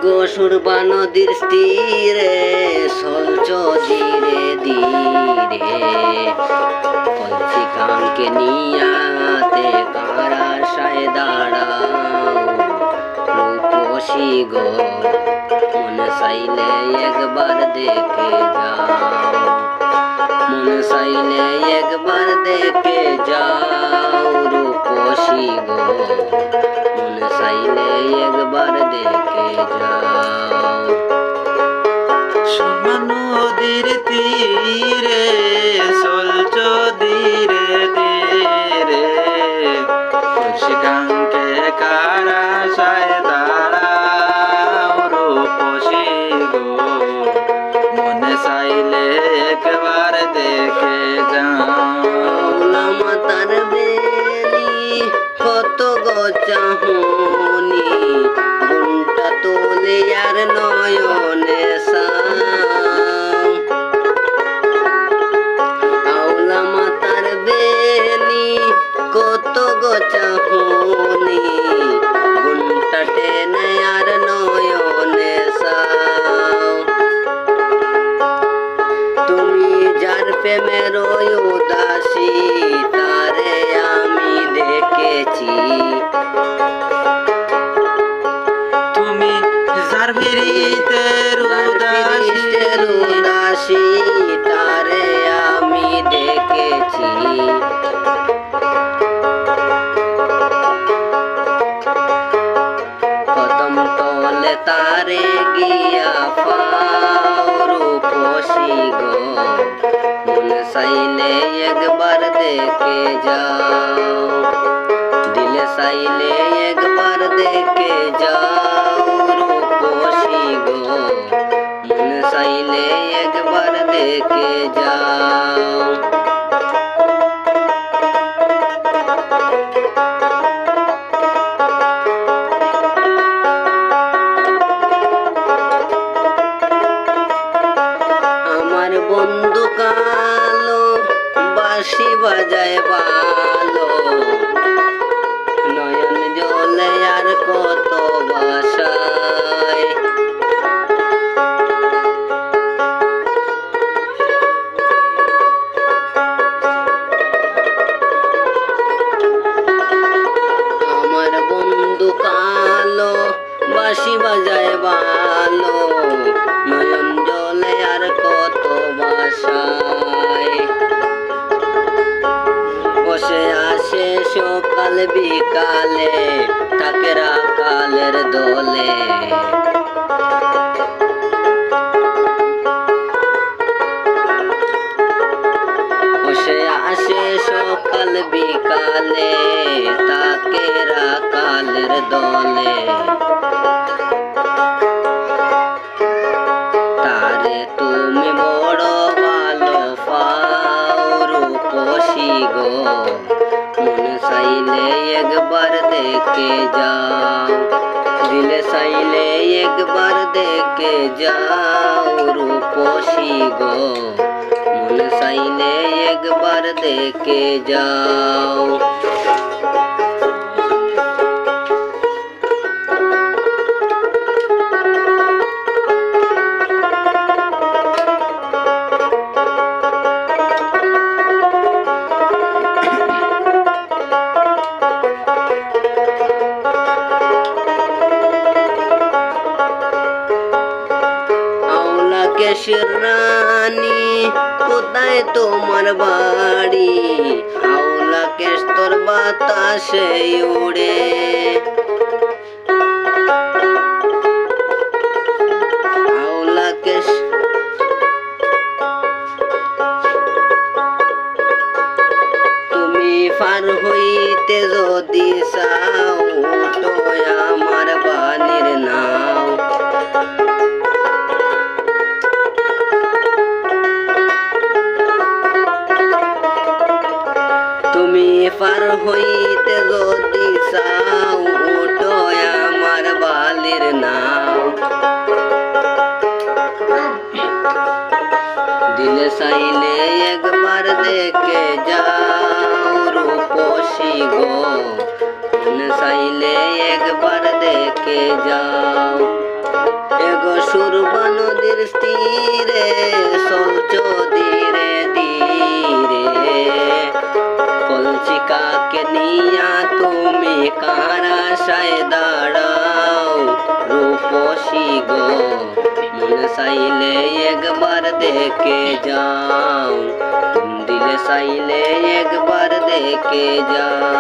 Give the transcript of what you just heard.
গোসুরবা নদীর তীরে চলছ ধীরে ধীরে, কলসি কানকে নিয়াতে কার আশায় দাঁড়াও রূপসী গো, মন চাইলে একবার দেখে যাও, মন চাইলে একবার দেখে যাও রূপসী গো, মন চাইলে একবার দেখে যাও। সুরমা নদীর তীরে চলছ ধীরে ধীরে, কলসি কানকে কার আশায় দাঁড়াও রূপসী গো, মনে চাইলে একবার দেখে যাও। মাতার বেলি কত গচাহুনি, ঘুমটা তোলে আর নয়নে সাও। আওলা মাতার বেলি কত গচাহুনি, ঘুমটা টেনে আর নয়নে সাও। তুমি যার প্রেমের উদাসী তারে আমি দেখেছি, তুমি যার বিরিতের উদাসী তারে আমি দেখেছি। কদম তলে তারে গিয়া পাও রূপসী গো, মন চাইলে একবার দেখে যাও, দিলে চাইলে একবার দেখে যাও রূপসী গো, মন চাইলে একবার দেখে যাও। আমার বন্ধু কালো বাঁশি বাজায় ভালো, নয়ন জলে আর কত বাসায়। আমার বন্ধু কালো বাঁশি বাজায় ভালো, নয়ন জলে আর কত বাসায়। বসে আসে সকাল বিকালে থাকে রাকালের দোলে, বসে আসে সকাল বিকালে তাকে রাকালের দলে। তারে তুমি বড় ভালো পাও রূপসী গো, মন চাইলে একবার দেখে যাও, দিলে চাইলে একবার দেখে যাও রূপসী গো, মন চাইলে একবার দেখে যাও। কেশের রানী কোথায় তোমার বাড়ি, আওলা কেশ তোর বাতাসে উড়ে। আওলা কেশ তুমি পার হইতে যদি চাও, তো আমার বাণীর নাও। তুমি পার হইতে যদি চাও, ওঠো আমার বালির নাও। দিলে চাইলে একবার দেখে যাও রূপসী গো, মন চাইলে একবার দেখে যাও। গো সুরমা নদীর তীরে চলছ ধীরে ধীরে কলচিকাকে নিয়া তুমি কার আশায় দাঁড়াও রূপসী গো মন চাইলে একবার দেখে যাও দিলে চাইলে একবার দেখে যাও।